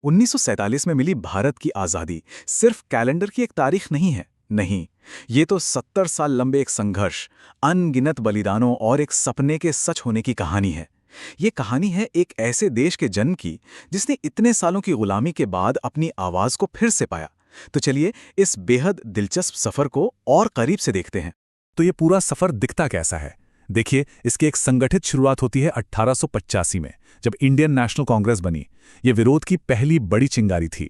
1947 में मिली भारत की आज़ादी सिर्फ कैलेंडर की एक तारीख नहीं है। नहीं, ये तो 70 साल लंबे एक संघर्ष, अनगिनत बलिदानों और एक सपने के सच होने की कहानी है। ये कहानी है एक ऐसे देश के जन्म की जिसने इतने सालों की गुलामी के बाद अपनी आवाज़ को फिर से पाया। तो चलिए इस बेहद दिलचस्प सफ़र को और करीब से देखते हैं। तो ये पूरा सफर दिखता कैसा है? देखिए, इसकी एक संगठित शुरुआत होती है 1885 में, जब इंडियन नेशनल कांग्रेस बनी। ये विरोध की पहली बड़ी चिंगारी थी।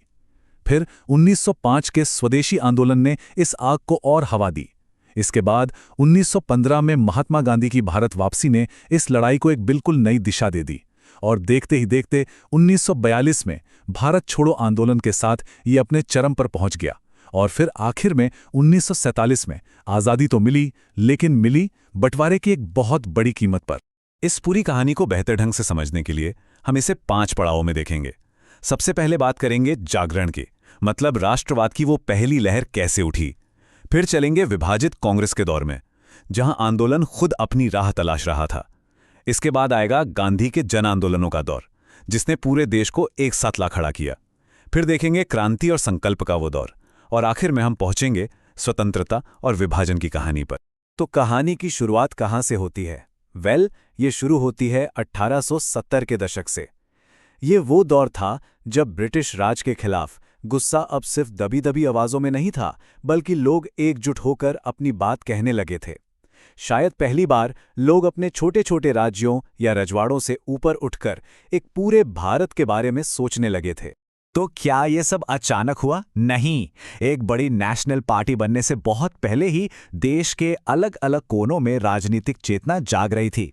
फिर 1905 के स्वदेशी आंदोलन ने इस आग को और हवा दी। इसके बाद 1915 में महात्मा गांधी की भारत वापसी ने इस लड़ाई को एक बिल्कुल नई दिशा दे दी। और देखते ही देखते 1942 में भारत छोड़ो आंदोलन के साथ ये अपने चरम पर पहुंच गया। और फिर आखिर में 1947 में आज़ादी तो मिली, लेकिन मिली बंटवारे की एक बहुत बड़ी कीमत पर। इस पूरी कहानी को बेहतर ढंग से समझने के लिए हम इसे 5 पड़ावों में देखेंगे। सबसे पहले बात करेंगे जागरण की, मतलब राष्ट्रवाद की वो पहली लहर कैसे उठी। फिर चलेंगे विभाजित कांग्रेस के दौर में, जहां आंदोलन खुद अपनी राह तलाश रहा था। इसके बाद आएगा गांधी के जन आंदोलनों का दौर, जिसने पूरे देश को एक साथ ला खड़ा किया। फिर देखेंगे क्रांति और संकल्प का वो दौर, और आखिर में हम पहुंचेंगे स्वतंत्रता और विभाजन की कहानी पर। तो कहानी की शुरुआत कहाँ से होती है? ये शुरू होती है 1870 के दशक से। ये वो दौर था जब ब्रिटिश राज के खिलाफ गुस्सा अब सिर्फ दबी दबी आवाज़ों में नहीं था, बल्कि लोग एकजुट होकर अपनी बात कहने लगे थे। शायद पहली बार लोग अपने छोटे छोटे राज्यों या रजवाड़ों से ऊपर उठकर एक पूरे भारत के बारे में सोचने लगे थे। तो क्या ये सब अचानक हुआ? नहीं, एक बड़ी नेशनल पार्टी बनने से बहुत पहले ही देश के अलग अलग कोनों में राजनीतिक चेतना जाग रही थी।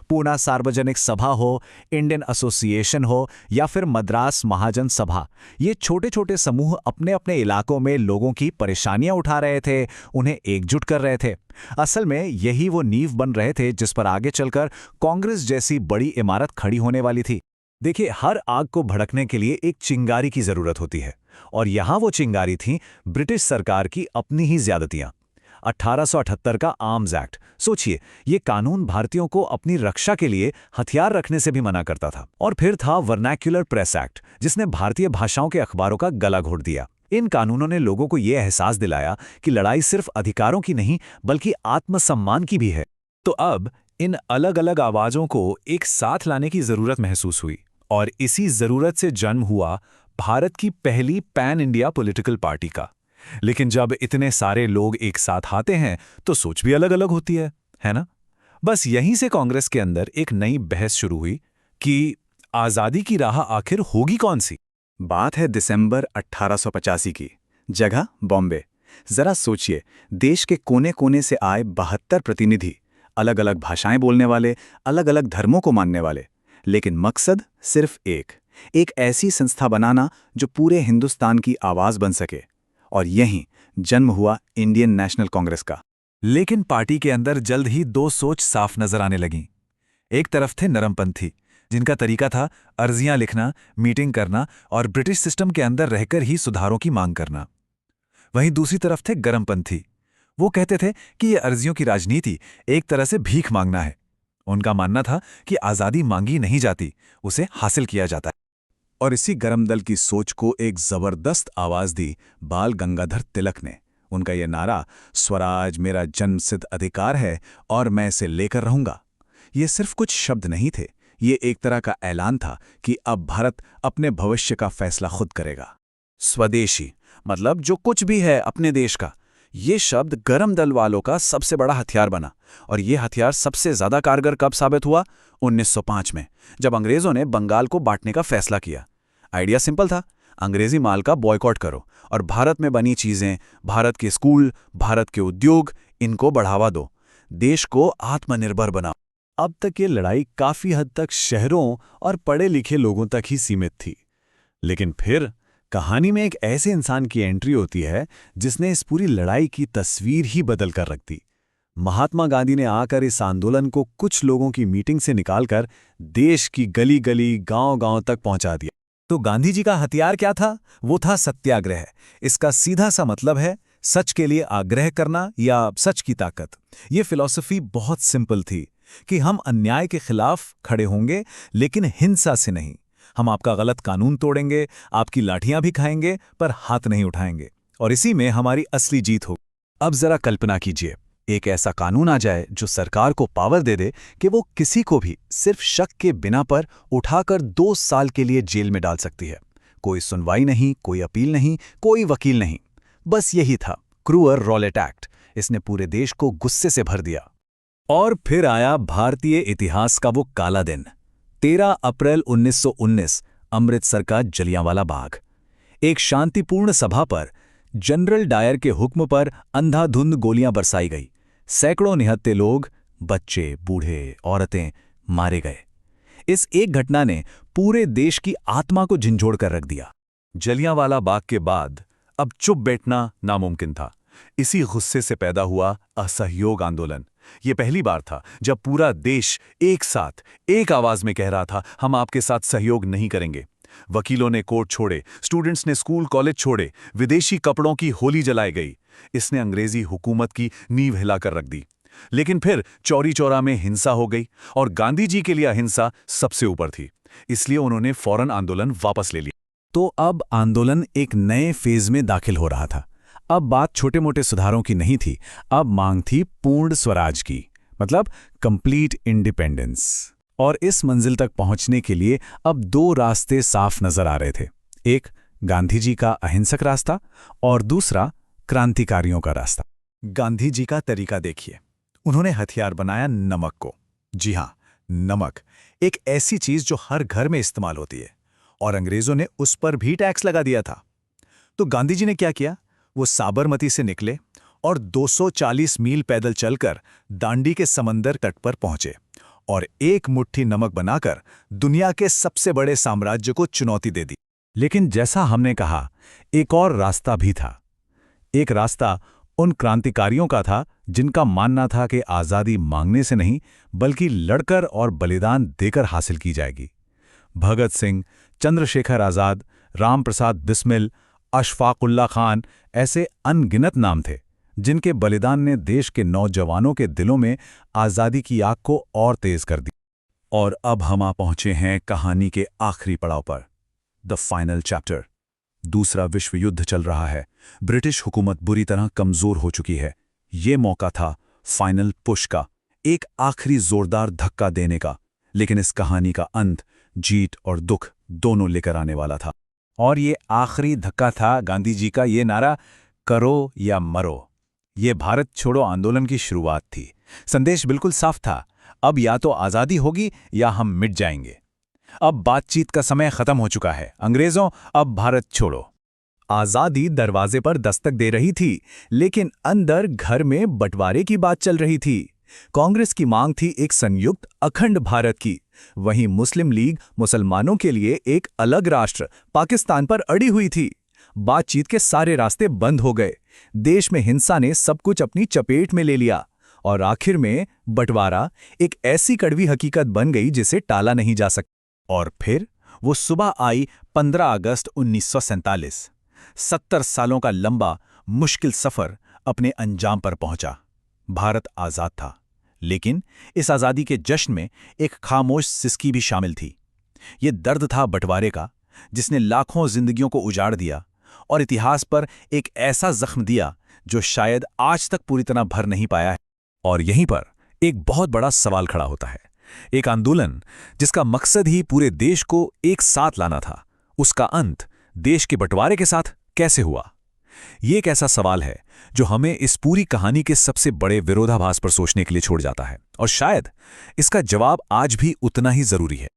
पूना सार्वजनिक सभा हो, इंडियन एसोसिएशन हो या फिर मद्रास महाजन सभा, ये छोटे छोटे समूह अपने अपने इलाकों में लोगों की परेशानियां उठा रहे थे, उन्हें एकजुट कर रहे थे। असल में यही वो नींव बन रहे थे जिस पर आगे चलकर कांग्रेस जैसी बड़ी इमारत खड़ी होने वाली थी। देखिए, हर आग को भड़कने के लिए एक चिंगारी की जरूरत होती है, और यहां वो चिंगारी थी ब्रिटिश सरकार की अपनी ही ज्यादतियां। 1878 का आर्म्स एक्ट, सोचिए, ये कानून भारतीयों को अपनी रक्षा के लिए हथियार रखने से भी मना करता था। और फिर था वर्नैक्युलर प्रेस एक्ट, जिसने भारतीय भाषाओं के अखबारों का गला घोट दिया। इन कानूनों ने लोगों को ये एहसास दिलाया कि लड़ाई सिर्फ अधिकारों की नहीं, बल्कि आत्मसम्मान की भी है। तो अब इन अलग अलग आवाज़ों को एक साथ लाने की ज़रूरत महसूस हुई, और इसी ज़रूरत से जन्म हुआ भारत की पहली पैन इंडिया पॉलिटिकल पार्टी का। लेकिन जब इतने सारे लोग एक साथ आते हैं तो सोच भी अलग अलग होती है ना? बस यहीं से कांग्रेस के अंदर एक नई बहस शुरू हुई कि आज़ादी की राह आखिर होगी कौन सी। बात है दिसंबर 1885 की, जगह बॉम्बे। जरा सोचिए, देश के कोने कोने से आए 72 प्रतिनिधि, अलग अलग भाषाएं बोलने वाले, अलग अलग धर्मों को मानने वाले, लेकिन मकसद सिर्फ एक ऐसी संस्था बनाना जो पूरे हिंदुस्तान की आवाज बन सके। और यहीं जन्म हुआ इंडियन नेशनल कांग्रेस का। लेकिन पार्टी के अंदर जल्द ही 2 सोच साफ नजर आने लगीं। एक तरफ थे नरमपंथी, जिनका तरीका था अर्जियां लिखना, मीटिंग करना और ब्रिटिश सिस्टम के अंदर रहकर ही सुधारों की मांग करना। वहीं दूसरी तरफ थे गरमपंथी। वो कहते थे कि ये अर्जियों की राजनीति एक तरह से भीख मांगना है। उनका मानना था कि आज़ादी मांगी नहीं जाती, उसे हासिल किया जाता है। और इसी गरम दल की सोच को एक जबरदस्त आवाज दी बाल गंगाधर तिलक ने। उनका यह नारा, स्वराज मेरा जन्मसिद्ध अधिकार है और मैं इसे लेकर रहूंगा, ये सिर्फ कुछ शब्द नहीं थे, ये एक तरह का ऐलान था कि अब भारत अपने भविष्य का फैसला खुद करेगा। स्वदेशी मतलब जो कुछ भी है अपने देश का, ये शब्द गरम दल वालों का सबसे बड़ा हथियार बना। और ये हथियार सबसे ज्यादा कारगर कब साबित हुआ? 1905 में, जब अंग्रेजों ने बंगाल को बांटने का फैसला किया। आइडिया सिंपल था, अंग्रेजी माल का बॉयकॉट करो और भारत में बनी चीजें, भारत के स्कूल, भारत के उद्योग, इनको बढ़ावा दो, देश को आत्मनिर्भर बनाओ। अब तक ये लड़ाई काफी हद तक शहरों और पढ़े लिखे लोगों तक ही सीमित थी। लेकिन फिर कहानी में एक ऐसे इंसान की एंट्री होती है जिसने इस पूरी लड़ाई की तस्वीर ही बदल कर रख दी। महात्मा गांधी ने आकर इस आंदोलन को कुछ लोगों की मीटिंग से निकालकर देश की गली गली, गांव गांव तक पहुंचा दिया। तो गांधी जी का हथियार क्या था? वो था सत्याग्रह। इसका सीधा सा मतलब है सच के लिए आग्रह करना या सच की ताकत। ये फिलॉसफी बहुत सिंपल थी कि हम अन्याय के खिलाफ खड़े होंगे, लेकिन हिंसा से नहीं। हम आपका गलत कानून तोड़ेंगे, आपकी लाठियां भी खाएंगे पर हाथ नहीं उठाएंगे, और इसी में हमारी असली जीत हो। अब जरा कल्पना कीजिए, एक ऐसा कानून आ जाए जो सरकार को पावर दे दे कि वो किसी को भी सिर्फ शक के बिना पर उठाकर 2 साल के लिए जेल में डाल सकती है। कोई सुनवाई नहीं, कोई अपील नहीं, कोई वकील नहीं। बस यही था क्रूअर रॉलेट एक्ट। इसने पूरे देश को गुस्से से भर दिया। और फिर आया भारतीय इतिहास का वो काला दिन, 13 अप्रैल 1919, अमृतसर का जलियांवाला बाग। एक शांतिपूर्ण सभा पर जनरल डायर के हुक्म पर अंधाधुंध गोलियां बरसाई गई। सैकड़ों निहत्थे लोग, बच्चे, बूढ़े, औरतें मारे गए। इस एक घटना ने पूरे देश की आत्मा को झंझोड़ कर रख दिया। जलियांवाला बाग के बाद अब चुप बैठना नामुमकिन था। इसी गुस्से से पैदा हुआ असहयोग आंदोलन। ये पहली बार था जब पूरा देश एक साथ, एक आवाज में कह रहा था, हम आपके साथ सहयोग नहीं करेंगे। वकीलों ने कोर्ट छोड़े, स्टूडेंट्स ने स्कूल कॉलेज छोड़े, विदेशी कपड़ों की होली जलाई गई। इसने अंग्रेजी हुकूमत की नींव हिलाकर रख दी। लेकिन फिर चौरी चौरा में हिंसा हो गई और गांधी जी के लिए अहिंसा सबसे ऊपर थी। इसलिए उन्होंने फौरन आंदोलन वापस ले लिया। तो अब आंदोलन एक नए फेज में दाखिल हो रहा था। अब बात छोटे मोटे सुधारों की नहीं थी, अब मांग थी पूर्ण स्वराज की, मतलब कंप्लीट इंडिपेंडेंस। और इस मंजिल तक पहुंचने के लिए अब 2 रास्ते साफ नजर आ रहे थे। एक गांधी जी का अहिंसक रास्ता और दूसरा क्रांतिकारियों का रास्ता। गांधी जी का तरीका देखिए। उन्होंने हथियार बनाया नमक को। जी हां, नमक, एक ऐसी चीज जो हर घर में इस्तेमाल होती है, और अंग्रेजों ने उस पर भी टैक्स लगा दिया था। तो गांधी जी ने क्या किया? वो साबरमती से निकले और 240 मील पैदल चलकर दांडी के समंदर तट पर पहुंचे और एक मुट्ठी नमक बनाकर दुनिया के सबसे बड़े साम्राज्य को चुनौती दे दी। लेकिन जैसा हमने कहा, एक और रास्ता भी था। एक रास्ता उन क्रांतिकारियों का था जिनका मानना था कि आज़ादी मांगने से नहीं बल्कि लड़कर और बलिदान देकर हासिल की जाएगी। भगत सिंह, चंद्रशेखर आज़ाद, राम प्रसाद बिस्मिल, अशफाकुल्ला खान ऐसे अनगिनत नाम थे जिनके बलिदान ने देश के नौजवानों के दिलों में आज़ादी की आग को और तेज कर दी। और अब हम आ पहुंचे हैं कहानी के आखिरी पड़ाव पर, द फाइनल चैप्टर। दूसरा विश्व युद्ध चल रहा है। ब्रिटिश हुकूमत बुरी तरह कमजोर हो चुकी है। ये मौका था फाइनल पुश का, एक आखिरी जोरदार धक्का देने का। लेकिन इस कहानी का अंत जीत और दुख दोनों लेकर आने वाला था। और ये आखिरी धक्का था गांधी जी का ये नारा, करो या मरो। ये भारत छोड़ो आंदोलन की शुरुआत थी। संदेश बिल्कुल साफ था, अब या तो आज़ादी होगी या हम मिट जाएंगे। अब बातचीत का समय खत्म हो चुका है। अंग्रेजों, अब भारत छोड़ो। आज़ादी दरवाजे पर दस्तक दे रही थी, लेकिन अंदर घर में बंटवारे की बात चल रही थी। कांग्रेस की मांग थी एक संयुक्त अखंड भारत की, वहीं मुस्लिम लीग मुसलमानों के लिए एक अलग राष्ट्र पाकिस्तान पर अड़ी हुई थी। बातचीत के सारे रास्ते बंद हो गए। देश में हिंसा ने सब कुछ अपनी चपेट में ले लिया और आखिर में बंटवारा एक ऐसी कड़वी हकीकत बन गई जिसे टाला नहीं जा सकता। और फिर वो सुबह आई 15 अगस्त 1947। 70 सालों का लंबा मुश्किल सफर अपने अंजाम पर पहुंचा। भारत आजाद था, लेकिन इस आजादी के जश्न में एक खामोश सिसकी भी शामिल थी। ये दर्द था बंटवारे का, जिसने लाखों जिंदगियों को उजाड़ दिया और इतिहास पर एक ऐसा जख्म दिया जो शायद आज तक पूरी तरह भर नहीं पाया है। और यहीं पर एक बहुत बड़ा सवाल खड़ा होता है। एक आंदोलन जिसका मकसद ही पूरे देश को एक साथ लाना था, उसका अंत देश के बंटवारे के साथ कैसे हुआ? ये एक ऐसा सवाल है जो हमें इस पूरी कहानी के सबसे बड़े विरोधाभास पर सोचने के लिए छोड़ जाता है, और शायद इसका जवाब आज भी उतना ही जरूरी है।